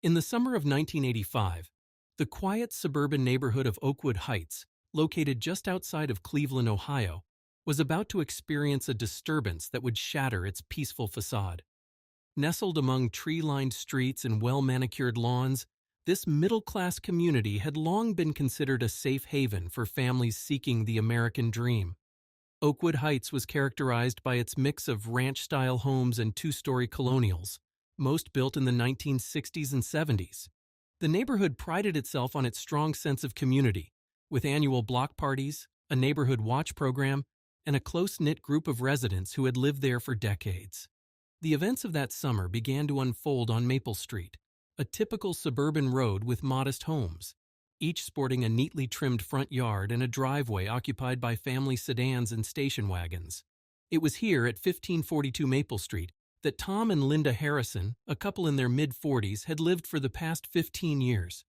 In the summer of 1985, the quiet suburban neighborhood of Oakwood Heights, located just outside of Cleveland, Ohio, was about to experience a disturbance that would shatter its peaceful facade. Nestled among tree-lined streets and well-manicured lawns, this middle-class community had long been considered a safe haven for families seeking the American dream. Oakwood Heights was characterized by its mix of ranch-style homes and two-story colonials, most built in the 1960s and 70s. The neighborhood prided itself on its strong sense of community, with annual block parties, a neighborhood watch program, and a close-knit group of residents who had lived there for decades. The events of that summer began to unfold on Maple Street, a typical suburban road with modest homes, each sporting a neatly trimmed front yard and a driveway occupied by family sedans and station wagons. It was here at 1542 Maple Street that Tom and Linda Harrison, a couple in their mid-40s, had lived for the past 15 years.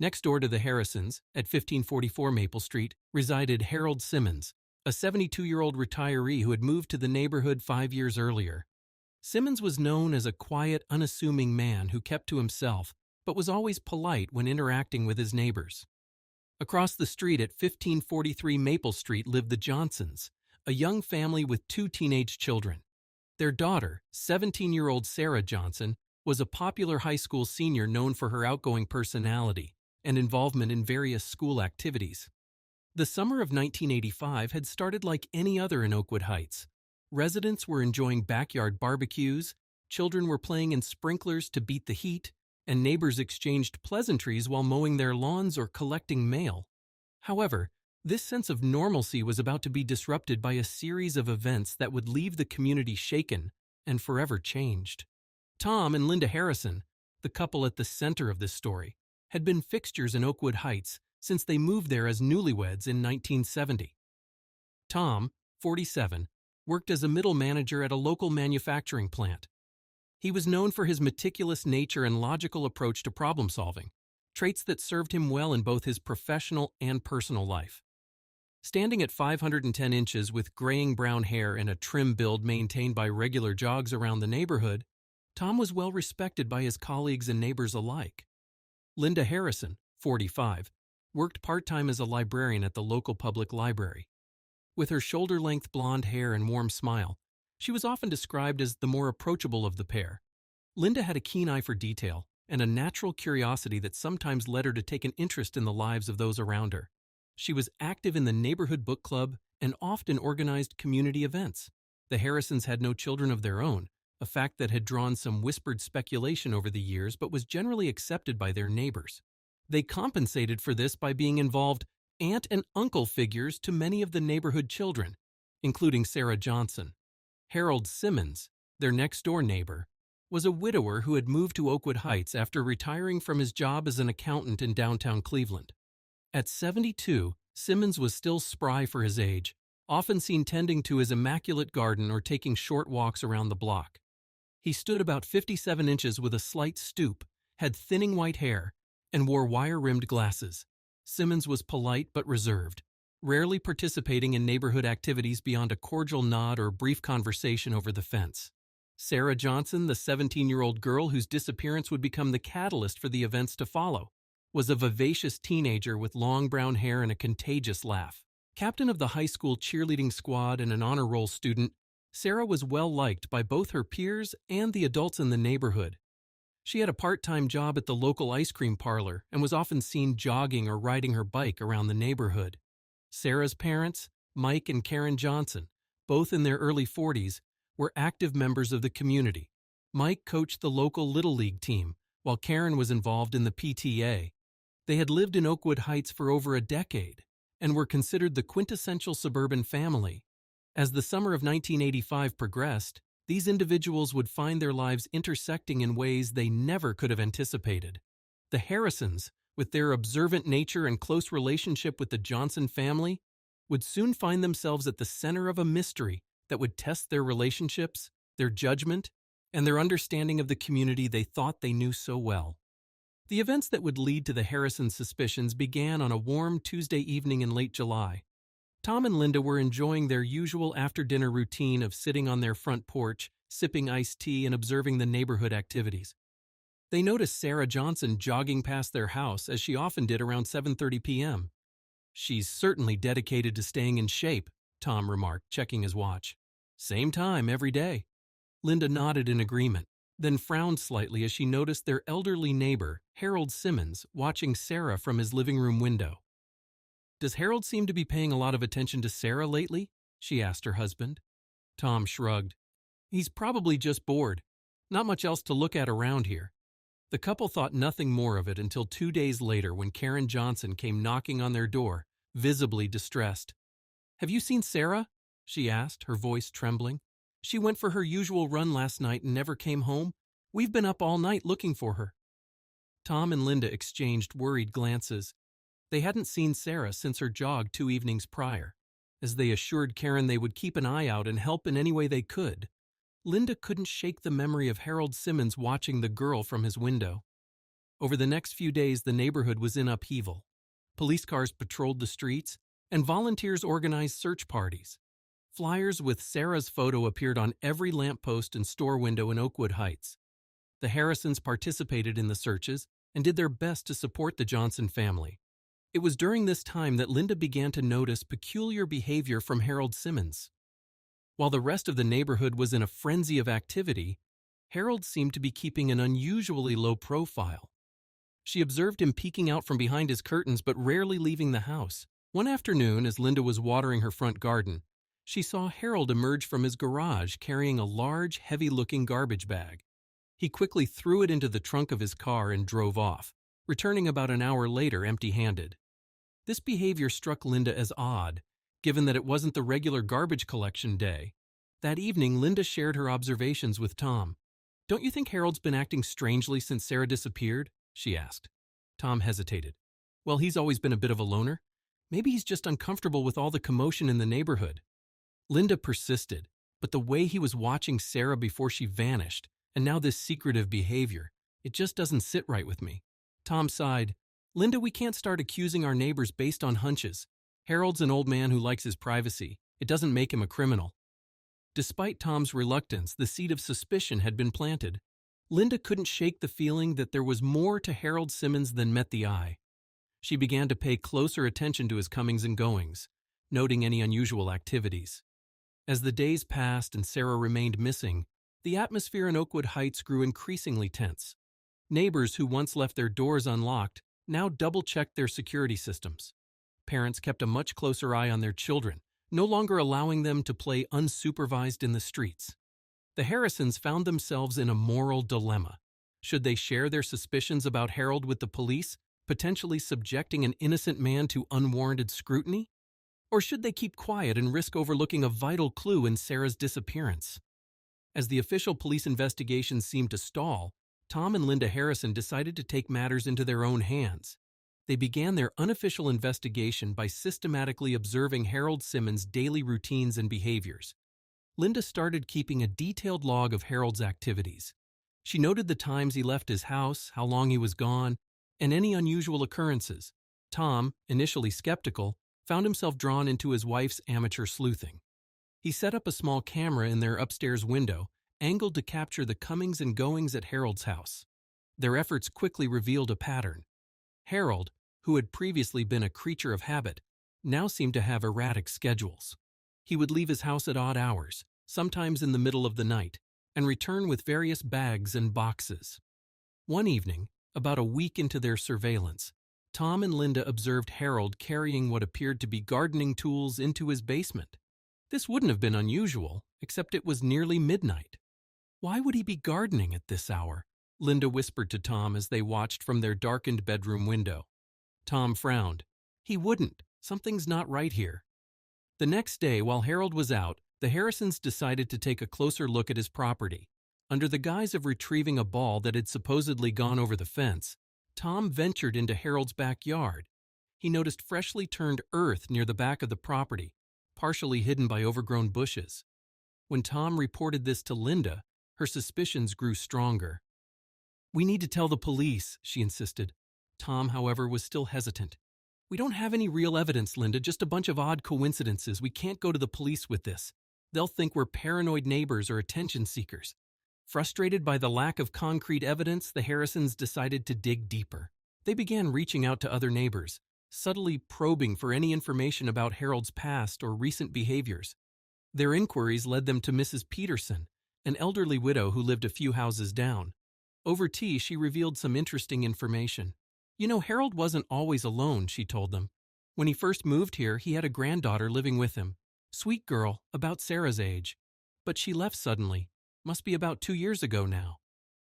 Next door to the Harrisons, at 1544 Maple Street, resided Harold Simmons, a 72-year-old retiree who had moved to the neighborhood 5 years earlier. Simmons was known as a quiet, unassuming man who kept to himself, but was always polite when interacting with his neighbors. Across the street at 1543 Maple Street lived the Johnsons, a young family with 2 teenage children. Their daughter, 17-year-old Sarah Johnson, was a popular high school senior known for her outgoing personality and involvement in various school activities. The summer of 1985 had started like any other in Oakwood Heights. Residents were enjoying backyard barbecues, children were playing in sprinklers to beat the heat, and neighbors exchanged pleasantries while mowing their lawns or collecting mail. However, this sense of normalcy was about to be disrupted by a series of events that would leave the community shaken and forever changed. Tom and Linda Harrison, the couple at the center of this story, had been fixtures in Oakwood Heights since they moved there as newlyweds in 1970. Tom, 47, worked as a middle manager at a local manufacturing plant. He was known for his meticulous nature and logical approach to problem-solving, traits that served him well in both his professional and personal life. Standing at 510 inches with graying brown hair and a trim build maintained by regular jogs around the neighborhood, Tom was well respected by his colleagues and neighbors alike. Linda Harrison, 45, worked part-time as a librarian at the local public library. With her shoulder-length blonde hair and warm smile, she was often described as the more approachable of the pair. Linda had a keen eye for detail and a natural curiosity that sometimes led her to take an interest in the lives of those around her. She was active in the neighborhood book club and often organized community events. The Harrisons had no children of their own, a fact that had drawn some whispered speculation over the years but was generally accepted by their neighbors. They compensated for this by being involved aunt and uncle figures to many of the neighborhood children, including Sarah Johnson. Harold Simmons, their next-door neighbor, was a widower who had moved to Oakwood Heights after retiring from his job as an accountant in downtown Cleveland. At 72, Simmons was still spry for his age, often seen tending to his immaculate garden or taking short walks around the block. He stood about 57 inches with a slight stoop, had thinning white hair, and wore wire-rimmed glasses. Simmons was polite but reserved, rarely participating in neighborhood activities beyond a cordial nod or brief conversation over the fence. Sarah Johnson, the 17-year-old girl whose disappearance would become the catalyst for the events to follow, was a vivacious teenager with long brown hair and a contagious laugh. Captain of the high school cheerleading squad and an honor roll student, Sarah was well liked by both her peers and the adults in the neighborhood. She had a part-time job at the local ice cream parlor and was often seen jogging or riding her bike around the neighborhood. Sarah's parents, Mike and Karen Johnson, both in their early 40s, were active members of the community. Mike coached the local Little League team, while Karen was involved in the PTA. They had lived in Oakwood Heights for over a decade and were considered the quintessential suburban family. As the summer of 1985 progressed, these individuals would find their lives intersecting in ways they never could have anticipated. The Harrisons, with their observant nature and close relationship with the Johnson family, would soon find themselves at the center of a mystery that would test their relationships, their judgment, and their understanding of the community they thought they knew so well. The events that would lead to the Harrison suspicions began on a warm Tuesday evening in late July. Tom and Linda were enjoying their usual after-dinner routine of sitting on their front porch, sipping iced tea and observing the neighborhood activities. They noticed Sarah Johnson jogging past their house as she often did around 7:30 p.m. "She's certainly dedicated to staying in shape," Tom remarked, checking his watch. "Same time every day." Linda nodded in agreement, then frowned slightly as she noticed their elderly neighbor, Harold Simmons, watching Sarah from his living room window. "Does Harold seem to be paying a lot of attention to Sarah lately?" she asked her husband. Tom shrugged. "He's probably just bored. Not much else to look at around here." The couple thought nothing more of it until 2 days later when Karen Johnson came knocking on their door, visibly distressed. "Have you seen Sarah?" she asked, her voice trembling. "She went for her usual run last night and never came home. We've been up all night looking for her." Tom and Linda exchanged worried glances. They hadn't seen Sarah since her jog 2 evenings prior. As they assured Karen they would keep an eye out and help in any way they could, Linda couldn't shake the memory of Harold Simmons watching the girl from his window. Over the next few days, the neighborhood was in upheaval. Police cars patrolled the streets, and volunteers organized search parties. Flyers with Sarah's photo appeared on every lamppost and store window in Oakwood Heights. The Harrisons participated in the searches and did their best to support the Johnson family. It was during this time that Linda began to notice peculiar behavior from Harold Simmons. While the rest of the neighborhood was in a frenzy of activity, Harold seemed to be keeping an unusually low profile. She observed him peeking out from behind his curtains but rarely leaving the house. One afternoon, as Linda was watering her front garden, she saw Harold emerge from his garage carrying a large, heavy-looking garbage bag. He quickly threw it into the trunk of his car and drove off, returning about an hour later empty-handed. This behavior struck Linda as odd, given that it wasn't the regular garbage collection day. That evening, Linda shared her observations with Tom. "Don't you think Harold's been acting strangely since Sarah disappeared?" she asked. Tom hesitated. "Well, he's always been a bit of a loner. Maybe he's just uncomfortable with all the commotion in the neighborhood." Linda persisted, but the way he was watching Sarah before she vanished, and now this secretive behavior, it just doesn't sit right with me. Tom sighed. "Linda, we can't start accusing our neighbors based on hunches. Harold's an old man who likes his privacy. It doesn't make him a criminal." Despite Tom's reluctance, the seed of suspicion had been planted. Linda couldn't shake the feeling that there was more to Harold Simmons than met the eye. She began to pay closer attention to his comings and goings, noting any unusual activities. As the days passed and Sarah remained missing, the atmosphere in Oakwood Heights grew increasingly tense. Neighbors who once left their doors unlocked now double-checked their security systems. Parents kept a much closer eye on their children, no longer allowing them to play unsupervised in the streets. The Harrisons found themselves in a moral dilemma. Should they share their suspicions about Harold with the police, potentially subjecting an innocent man to unwarranted scrutiny? Or should they keep quiet and risk overlooking a vital clue in Sarah's disappearance? As the official police investigation seemed to stall, Tom and Linda Harrison decided to take matters into their own hands. They began their unofficial investigation by systematically observing Harold Simmons' daily routines and behaviors. Linda started keeping a detailed log of Harold's activities. She noted the times he left his house, how long he was gone, and any unusual occurrences. Tom, initially skeptical, found himself drawn into his wife's amateur sleuthing. He set up a small camera in their upstairs window, angled to capture the comings and goings at Harold's house. Their efforts quickly revealed a pattern. Harold, who had previously been a creature of habit, now seemed to have erratic schedules. He would leave his house at odd hours, sometimes in the middle of the night, and return with various bags and boxes. One evening, about a week into their surveillance, Tom and Linda observed Harold carrying what appeared to be gardening tools into his basement. This wouldn't have been unusual, except it was nearly midnight. "Why would he be gardening at this hour?" Linda whispered to Tom as they watched from their darkened bedroom window. Tom frowned. "He wouldn't. Something's not right here." The next day, while Harold was out, the Harrisons decided to take a closer look at his property. Under the guise of retrieving a ball that had supposedly gone over the fence, Tom ventured into Harold's backyard. He noticed freshly turned earth near the back of the property, partially hidden by overgrown bushes. When Tom reported this to Linda, her suspicions grew stronger. "We need to tell the police," she insisted. Tom, however, was still hesitant. "We don't have any real evidence, Linda, just a bunch of odd coincidences. We can't go to the police with this. They'll think we're paranoid neighbors or attention seekers." Frustrated by the lack of concrete evidence, the Harrisons decided to dig deeper. They began reaching out to other neighbors, subtly probing for any information about Harold's past or recent behaviors. Their inquiries led them to Mrs. Peterson, an elderly widow who lived a few houses down. Over tea, she revealed some interesting information. You know, Harold wasn't always alone, she told them. When he first moved here, he had a granddaughter living with him. Sweet girl, about Sarah's age. But she left suddenly. Must be about 2 years ago now.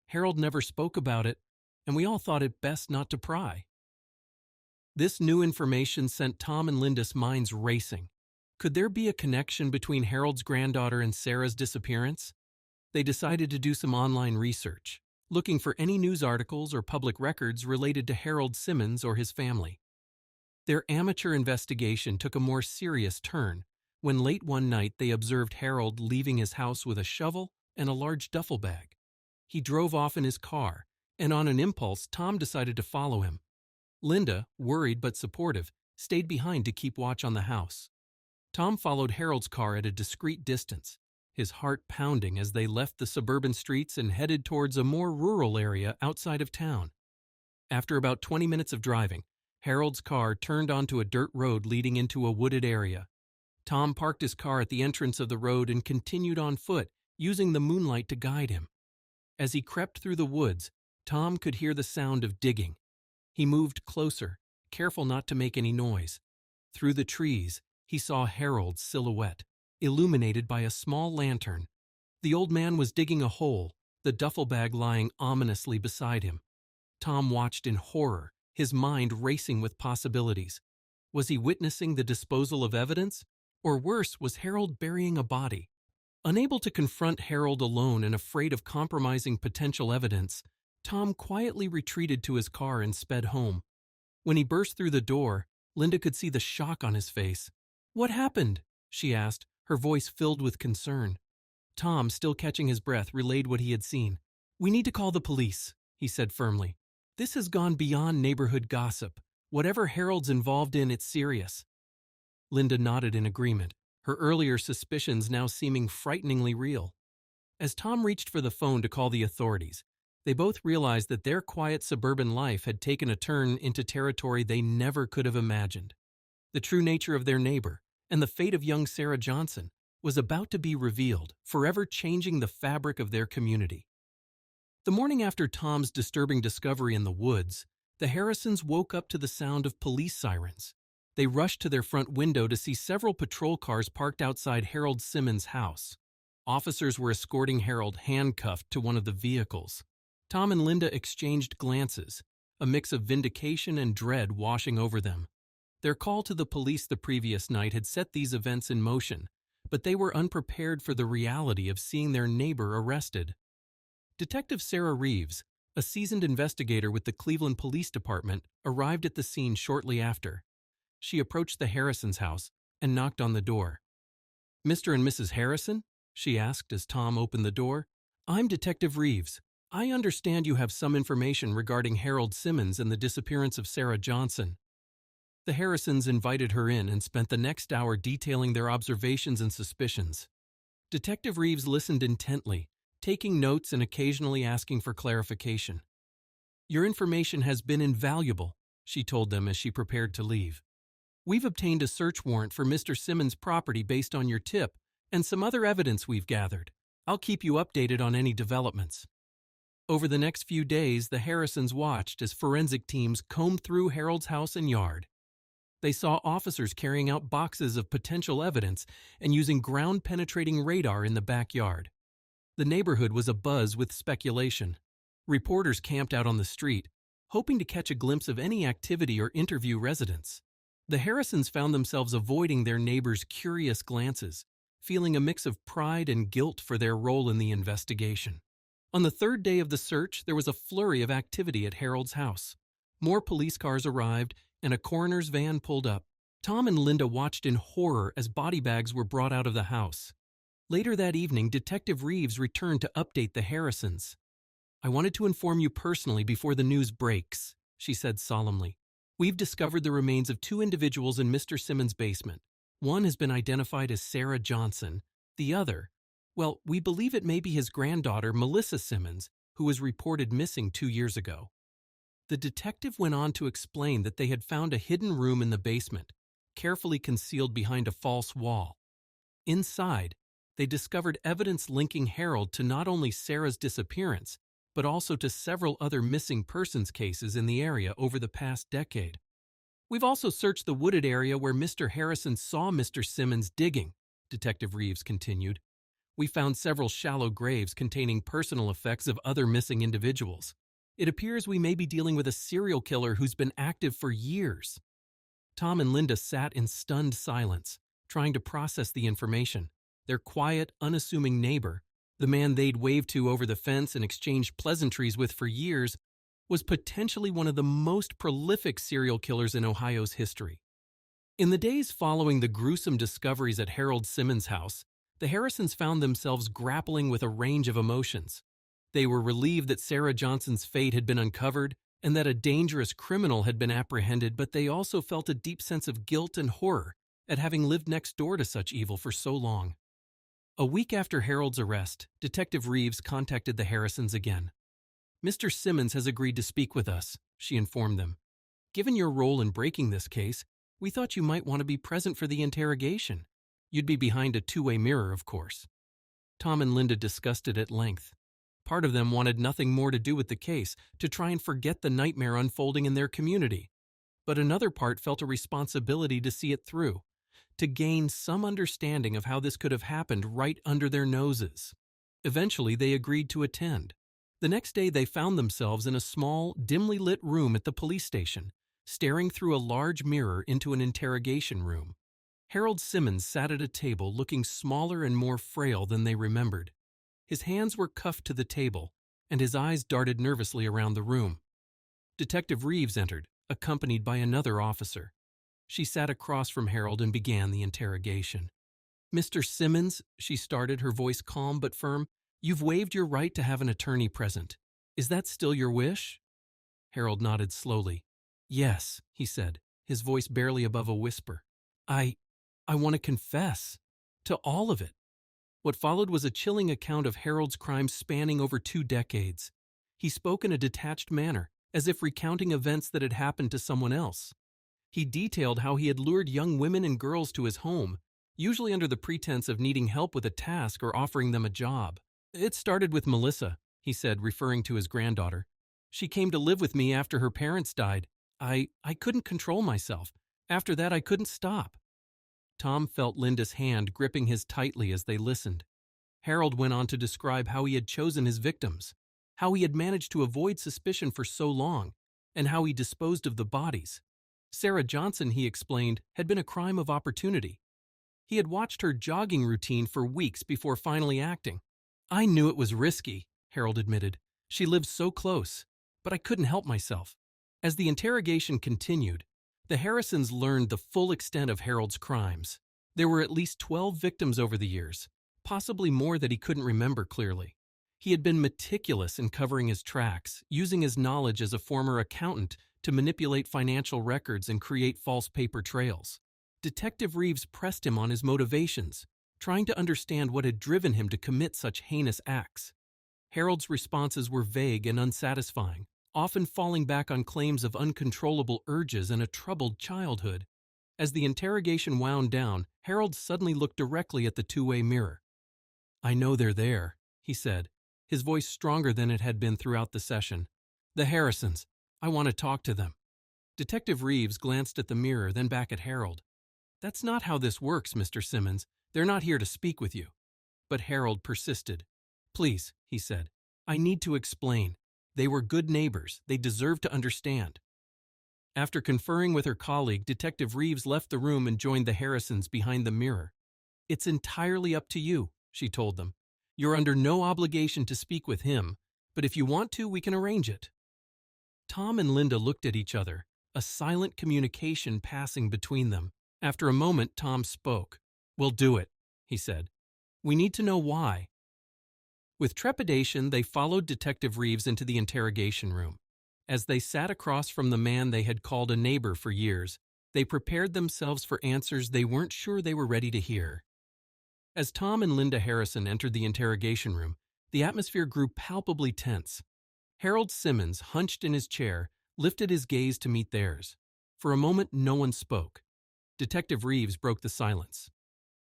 Harold never spoke about it, and we all thought it best not to pry. This new information sent Tom and Linda's minds racing. Could there be a connection between Harold's granddaughter and Sarah's disappearance? They decided to do some online research, looking for any news articles or public records related to Harold Simmons or his family. Their amateur investigation took a more serious turn when late one night they observed Harold leaving his house with a shovel and a large duffel bag. He drove off in his car, and on an impulse, Tom decided to follow him. Linda, worried but supportive, stayed behind to keep watch on the house. Tom followed Harold's car at a discreet distance, his heart pounding as they left the suburban streets and headed towards a more rural area outside of town. After about 20 minutes of driving, Harold's car turned onto a dirt road leading into a wooded area. Tom parked his car at the entrance of the road and continued on foot, using the moonlight to guide him. As he crept through the woods, Tom could hear the sound of digging. He moved closer, careful not to make any noise. Through the trees, he saw Harold's silhouette, illuminated by a small lantern. The old man was digging a hole, the duffel bag lying ominously beside him. Tom watched in horror, his mind racing with possibilities. Was he witnessing the disposal of evidence? Or worse, was Harold burying a body? Unable to confront Harold alone and afraid of compromising potential evidence, Tom quietly retreated to his car and sped home. When he burst through the door, Linda could see the shock on his face. "What happened?" she asked, her voice filled with concern. Tom, still catching his breath, relayed what he had seen. "We need to call the police," he said firmly. "This has gone beyond neighborhood gossip. Whatever Harold's involved in, it's serious." Linda nodded in agreement, her earlier suspicions now seeming frighteningly real. As Tom reached for the phone to call the authorities, they both realized that their quiet suburban life had taken a turn into territory they never could have imagined. The true nature of their neighbor, and the fate of young Sarah Johnson, was about to be revealed, forever changing the fabric of their community. The morning after Tom's disturbing discovery in the woods, the Harrisons woke up to the sound of police sirens. They rushed to their front window to see several patrol cars parked outside Harold Simmons' house. Officers were escorting Harold handcuffed to one of the vehicles. Tom and Linda exchanged glances, a mix of vindication and dread washing over them. Their call to the police the previous night had set these events in motion, but they were unprepared for the reality of seeing their neighbor arrested. Detective Sarah Reeves, a seasoned investigator with the Cleveland Police Department, arrived at the scene shortly after. She approached the Harrisons' house and knocked on the door. "Mr. and Mrs. Harrison?" she asked as Tom opened the door. "I'm Detective Reeves. I understand you have some information regarding Harold Simmons and the disappearance of Sarah Johnson." The Harrisons invited her in and spent the next hour detailing their observations and suspicions. Detective Reeves listened intently, taking notes and occasionally asking for clarification. "Your information has been invaluable," she told them as she prepared to leave. "We've obtained a search warrant for Mr. Simmons' property based on your tip and some other evidence we've gathered. I'll keep you updated on any developments." Over the next few days, the Harrisons watched as forensic teams combed through Harold's house and yard. They saw officers carrying out boxes of potential evidence and using ground-penetrating radar in the backyard. The neighborhood was abuzz with speculation. Reporters camped out on the street, hoping to catch a glimpse of any activity or interview residents. The Harrisons found themselves avoiding their neighbors' curious glances, feeling a mix of pride and guilt for their role in the investigation. On the third day of the search, there was a flurry of activity at Harold's house. More police cars arrived, and a coroner's van pulled up. Tom and Linda watched in horror as body bags were brought out of the house. Later that evening, Detective Reeves returned to update the Harrisons. "I wanted to inform you personally before the news breaks," she said solemnly. "We've discovered the remains of 2 individuals in Mr. Simmons' basement. One has been identified as Sarah Johnson. The other, Well, we believe it may be his granddaughter, Melissa Simmons, who was reported missing 2 years ago. The detective went on to explain that they had found a hidden room in the basement, carefully concealed behind a false wall. Inside, they discovered evidence linking Harold to not only Sarah's disappearance, but also to several other missing persons cases in the area over the past decade. We've also searched the wooded area where Mr. Harrison saw Mr. Simmons digging, Detective Reeves continued. We found several shallow graves containing personal effects of other missing individuals. It appears we may be dealing with a serial killer who's been active for years. Tom and Linda sat in stunned silence, trying to process the information. Their quiet, unassuming neighbor, the man they'd waved to over the fence and exchanged pleasantries with for years, was potentially one of the most prolific serial killers in Ohio's history. In the days following the gruesome discoveries at Harold Simmons' house, the Harrisons found themselves grappling with a range of emotions. They were relieved that Sarah Johnson's fate had been uncovered and that a dangerous criminal had been apprehended, but they also felt a deep sense of guilt and horror at having lived next door to such evil for so long. A week after Harold's arrest, Detective Reeves contacted the Harrisons again. "Mr. Simmons has agreed to speak with us," she informed them. "Given your role in breaking this case, we thought you might want to be present for the interrogation. You'd be behind a two-way mirror, of course." Tom and Linda discussed it at length. Part of them wanted nothing more to do with the case, to try and forget the nightmare unfolding in their community. But another part felt a responsibility to see it through, to gain some understanding of how this could have happened right under their noses. Eventually, they agreed to attend. The next day, they found themselves in a small, dimly lit room at the police station, staring through a large mirror into an interrogation room. Harold Simmons sat at a table looking smaller and more frail than they remembered. His hands were cuffed to the table, and his eyes darted nervously around the room. Detective Reeves entered, accompanied by another officer. She sat across from Harold and began the interrogation. "Mr. Simmons," she started, her voice calm but firm, "you've waived your right to have an attorney present. Is that still your wish?" Harold nodded slowly. "Yes," he said, his voice barely above a whisper. I want to confess to all of it." What followed was a chilling account of Harold's crimes spanning over 2 decades. He spoke in a detached manner, as if recounting events that had happened to someone else. He detailed how he had lured young women and girls to his home, usually under the pretense of needing help with a task or offering them a job. "It started with Melissa," he said, referring to his granddaughter. "She came to live with me after her parents died. I couldn't control myself. After that, I couldn't stop." Tom felt Linda's hand gripping his tightly as they listened. Harold went on to describe how he had chosen his victims, how he had managed to avoid suspicion for so long, and how he disposed of the bodies. Sarah Johnson, he explained, had been a crime of opportunity. He had watched her jogging routine for weeks before finally acting. "I knew it was risky," Harold admitted. "She lived so close, but I couldn't help myself." As the interrogation continued, the Harrisons learned the full extent of Harold's crimes. There were at least 12 victims over the years, possibly more that he couldn't remember clearly. He had been meticulous in covering his tracks, using his knowledge as a former accountant to manipulate financial records and create false paper trails. Detective Reeves pressed him on his motivations, trying to understand what had driven him to commit such heinous acts. Harold's responses were vague and unsatisfying, often falling back on claims of uncontrollable urges and a troubled childhood. As the interrogation wound down, Harold suddenly looked directly at the two-way mirror. "I know they're there," he said, his voice stronger than it had been throughout the session. "The Harrisons. I want to talk to them." Detective Reeves glanced at the mirror, then back at Harold. "That's not how this works, Mr. Simmons. They're not here to speak with you." But Harold persisted. "Please," he said, "I need to explain. They were good neighbors. They deserve to understand." After conferring with her colleague, Detective Reeves left the room and joined the Harrisons behind the mirror. "It's entirely up to you," she told them. "You're under no obligation to speak with him, but if you want to, we can arrange it." Tom and Linda looked at each other, a silent communication passing between them. After a moment, Tom spoke. "We'll do it," he said. "We need to know why." With trepidation, they followed Detective Reeves into the interrogation room. As they sat across from the man they had called a neighbor for years, they prepared themselves for answers they weren't sure they were ready to hear. As Tom and Linda Harrison entered the interrogation room, the atmosphere grew palpably tense. Harold Simmons, hunched in his chair, lifted his gaze to meet theirs. For a moment, no one spoke. Detective Reeves broke the silence.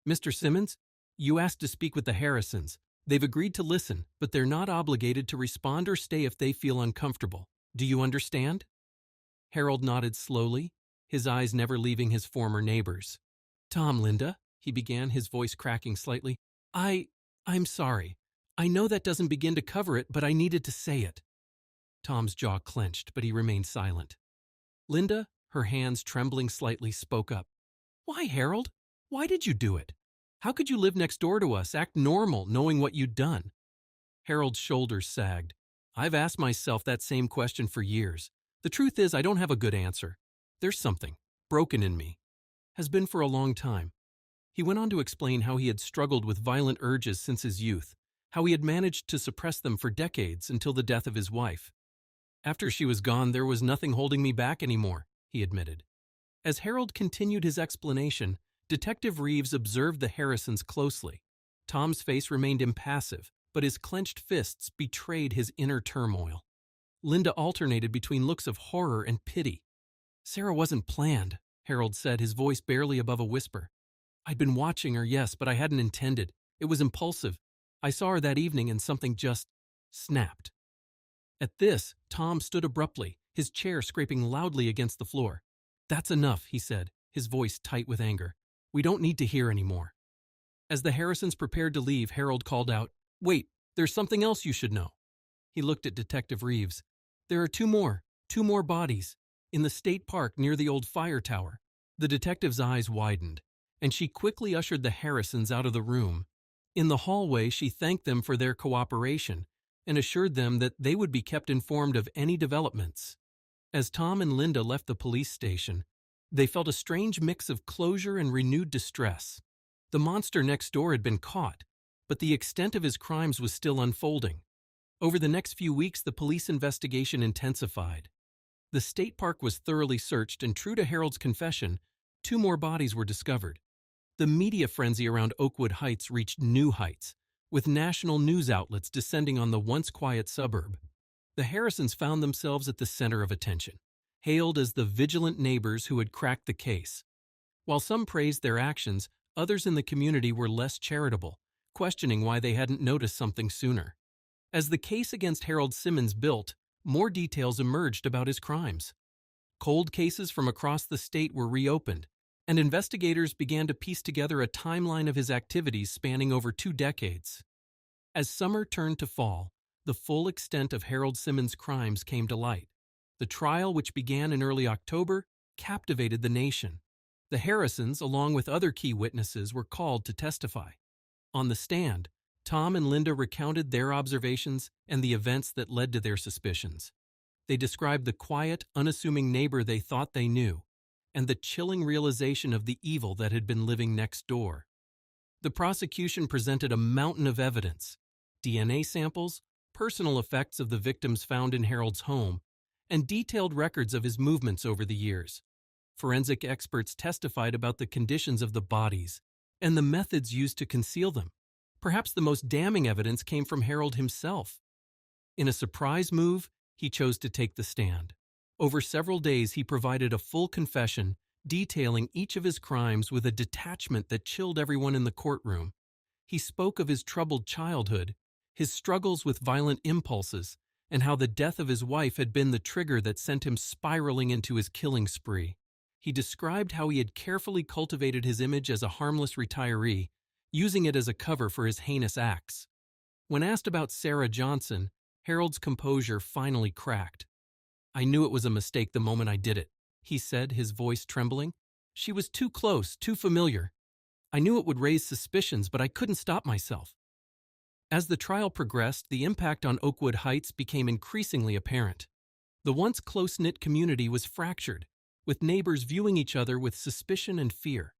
"Mr. Simmons, you asked to speak with the Harrisons. They've agreed to listen, but they're not obligated to respond or stay if they feel uncomfortable. Do you understand?" Harold nodded slowly, his eyes never leaving his former neighbors. "Tom, Linda," he began, his voice cracking slightly. I'm sorry. I know that doesn't begin to cover it, but I needed to say it." Tom's jaw clenched, but he remained silent. Linda, her hands trembling slightly, spoke up. "Why, Harold? Why did you do it? How could you live next door to us, act normal, knowing what you'd done?" Harold's shoulders sagged. "I've asked myself that same question for years. The truth is, I don't have a good answer. There's something broken in me. Has been for a long time." He went on to explain how he had struggled with violent urges since his youth, how he had managed to suppress them for decades until the death of his wife. "After she was gone, there was nothing holding me back anymore," he admitted. As Harold continued his explanation, Detective Reeves observed the Harrisons closely. Tom's face remained impassive, but his clenched fists betrayed his inner turmoil. Linda alternated between looks of horror and pity. "Sarah wasn't planned," Harold said, his voice barely above a whisper. "I'd been watching her, yes, but I hadn't intended. It was impulsive. I saw her that evening and something just snapped." At this, Tom stood abruptly, his chair scraping loudly against the floor. "That's enough," he said, his voice tight with anger. "We don't need to hear any more." As the Harrisons prepared to leave, Harold called out, "Wait, there's something else you should know." He looked at Detective Reeves. "There are two more bodies, in the state park near the old fire tower." The detective's eyes widened, and she quickly ushered the Harrisons out of the room. In the hallway, she thanked them for their cooperation and assured them that they would be kept informed of any developments. As Tom and Linda left the police station, they felt a strange mix of closure and renewed distress. The monster next door had been caught, but the extent of his crimes was still unfolding. Over the next few weeks, the police investigation intensified. The state park was thoroughly searched, and true to Harold's confession, 2 more bodies were discovered. The media frenzy around Oakwood Heights reached new heights, with national news outlets descending on the once quiet suburb. The Harrisons found themselves at the center of attention, hailed as the vigilant neighbors who had cracked the case. While some praised their actions, others in the community were less charitable, questioning why they hadn't noticed something sooner. As the case against Harold Simmons built, more details emerged about his crimes. Cold cases from across the state were reopened, and investigators began to piece together a timeline of his activities spanning over 2 decades. As summer turned to fall, the full extent of Harold Simmons' crimes came to light. The trial, which began in early October, captivated the nation. The Harrisons, along with other key witnesses, were called to testify. On the stand, Tom and Linda recounted their observations and the events that led to their suspicions. They described the quiet, unassuming neighbor they thought they knew, and the chilling realization of the evil that had been living next door. The prosecution presented a mountain of evidence: DNA samples, personal effects of the victims found in Harold's home, and detailed records of his movements over the years. Forensic experts testified about the conditions of the bodies and the methods used to conceal them. Perhaps the most damning evidence came from Harold himself. In a surprise move, he chose to take the stand. Over several days, he provided a full confession, detailing each of his crimes with a detachment that chilled everyone in the courtroom. He spoke of his troubled childhood, his struggles with violent impulses, and how the death of his wife had been the trigger that sent him spiraling into his killing spree. He described how he had carefully cultivated his image as a harmless retiree, using it as a cover for his heinous acts. When asked about Sarah Johnson, Harold's composure finally cracked. "I knew it was a mistake the moment I did it," he said, his voice trembling. "She was too close, too familiar. I knew it would raise suspicions, but I couldn't stop myself." As the trial progressed, the impact on Oakwood Heights became increasingly apparent. The once close-knit community was fractured, with neighbors viewing each other with suspicion and fear.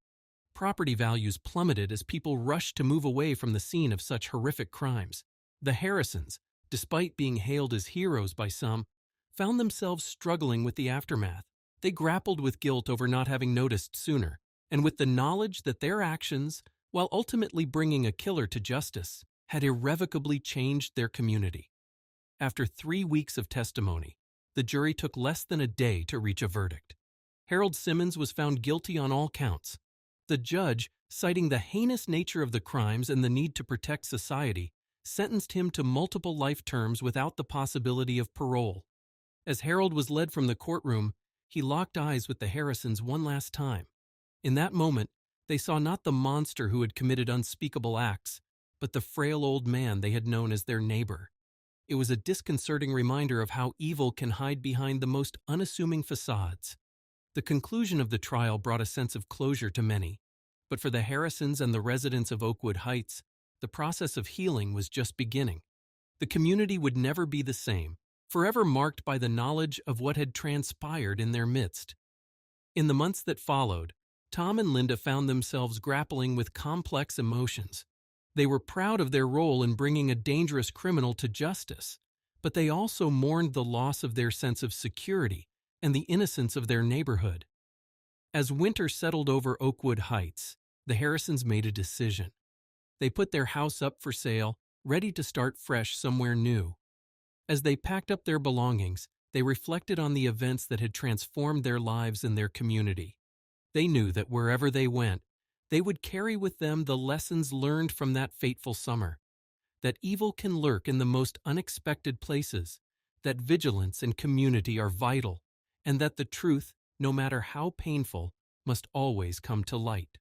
Property values plummeted as people rushed to move away from the scene of such horrific crimes. The Harrisons, despite being hailed as heroes by some, found themselves struggling with the aftermath. They grappled with guilt over not having noticed sooner, and with the knowledge that their actions, while ultimately bringing a killer to justice, had irrevocably changed their community. After 3 weeks of testimony, the jury took less than a day to reach a verdict. Harold Simmons was found guilty on all counts. The judge, citing the heinous nature of the crimes and the need to protect society, sentenced him to multiple life terms without the possibility of parole. As Harold was led from the courtroom, he locked eyes with the Harrisons one last time. In that moment, they saw not the monster who had committed unspeakable acts, but the frail old man they had known as their neighbor. It was a disconcerting reminder of how evil can hide behind the most unassuming facades. The conclusion of the trial brought a sense of closure to many, but for the Harrisons and the residents of Oakwood Heights, the process of healing was just beginning. The community would never be the same, forever marked by the knowledge of what had transpired in their midst. In the months that followed, Tom and Linda found themselves grappling with complex emotions. They were proud of their role in bringing a dangerous criminal to justice, but they also mourned the loss of their sense of security and the innocence of their neighborhood. As winter settled over Oakwood Heights, the Harrisons made a decision. They put their house up for sale, ready to start fresh somewhere new. As they packed up their belongings, they reflected on the events that had transformed their lives and their community. They knew that wherever they went, they would carry with them the lessons learned from that fateful summer. That evil can lurk in the most unexpected places, that vigilance and community are vital, and that the truth, no matter how painful, must always come to light.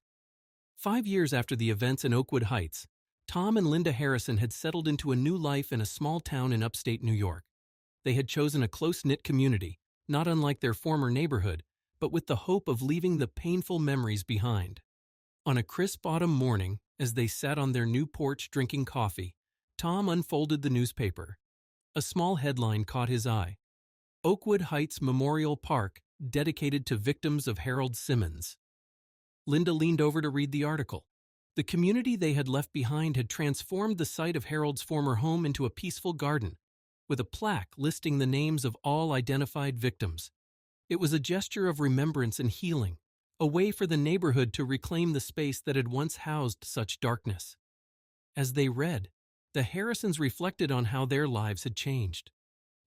5 years after the events in Oakwood Heights, Tom and Linda Harrison had settled into a new life in a small town in upstate New York. They had chosen a close-knit community, not unlike their former neighborhood, but with the hope of leaving the painful memories behind. On a crisp autumn morning, as they sat on their new porch drinking coffee, Tom unfolded the newspaper. A small headline caught his eye: Oakwood Heights Memorial Park dedicated to victims of Harold Simmons. Linda leaned over to read the article. The community they had left behind had transformed the site of Harold's former home into a peaceful garden, with a plaque listing the names of all identified victims. It was a gesture of remembrance and healing, a way for the neighborhood to reclaim the space that had once housed such darkness. As they read, the Harrisons reflected on how their lives had changed.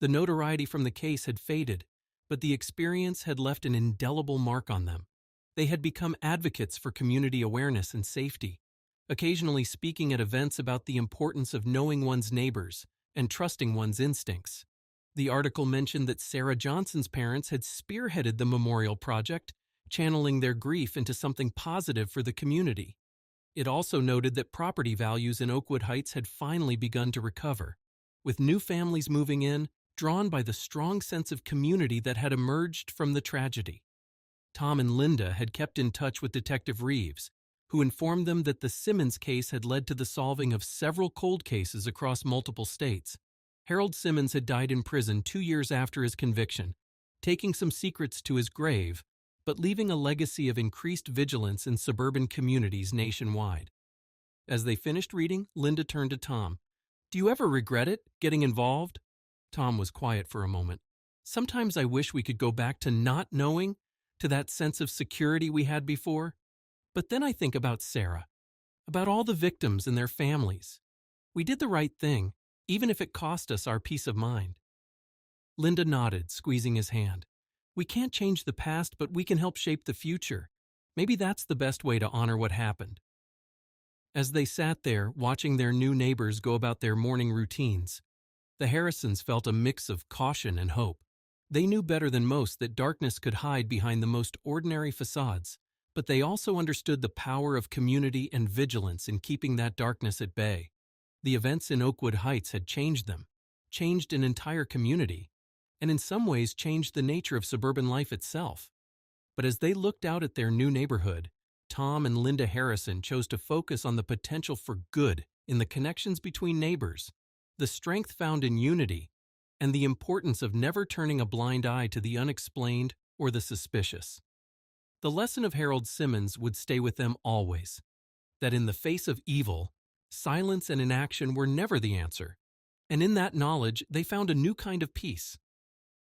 The notoriety from the case had faded, but the experience had left an indelible mark on them. They had become advocates for community awareness and safety, occasionally speaking at events about the importance of knowing one's neighbors and trusting one's instincts. The article mentioned that Sarah Johnson's parents had spearheaded the memorial project, channeling their grief into something positive for the community. It also noted that property values in Oakwood Heights had finally begun to recover, with new families moving in, drawn by the strong sense of community that had emerged from the tragedy. Tom and Linda had kept in touch with Detective Reeves, who informed them that the Simmons case had led to the solving of several cold cases across multiple states. Harold Simmons had died in prison 2 years after his conviction, taking some secrets to his grave, but leaving a legacy of increased vigilance in suburban communities nationwide. As they finished reading, Linda turned to Tom. "Do you ever regret it, getting involved?" Tom was quiet for a moment. "Sometimes I wish we could go back to not knowing, to that sense of security we had before. But then I think about Sarah, about all the victims and their families. We did the right thing, even if it cost us our peace of mind." Linda nodded, squeezing his hand. "We can't change the past, but we can help shape the future. Maybe that's the best way to honor what happened." As they sat there, watching their new neighbors go about their morning routines, the Harrisons felt a mix of caution and hope. They knew better than most that darkness could hide behind the most ordinary facades, but they also understood the power of community and vigilance in keeping that darkness at bay. The events in Oakwood Heights had changed them, changed an entire community, and in some ways changed the nature of suburban life itself. But as they looked out at their new neighborhood, Tom and Linda Harrison chose to focus on the potential for good in the connections between neighbors, the strength found in unity, and the importance of never turning a blind eye to the unexplained or the suspicious. The lesson of Harold Simmons would stay with them always, that in the face of evil, silence and inaction were never the answer, and in that knowledge they found a new kind of peace,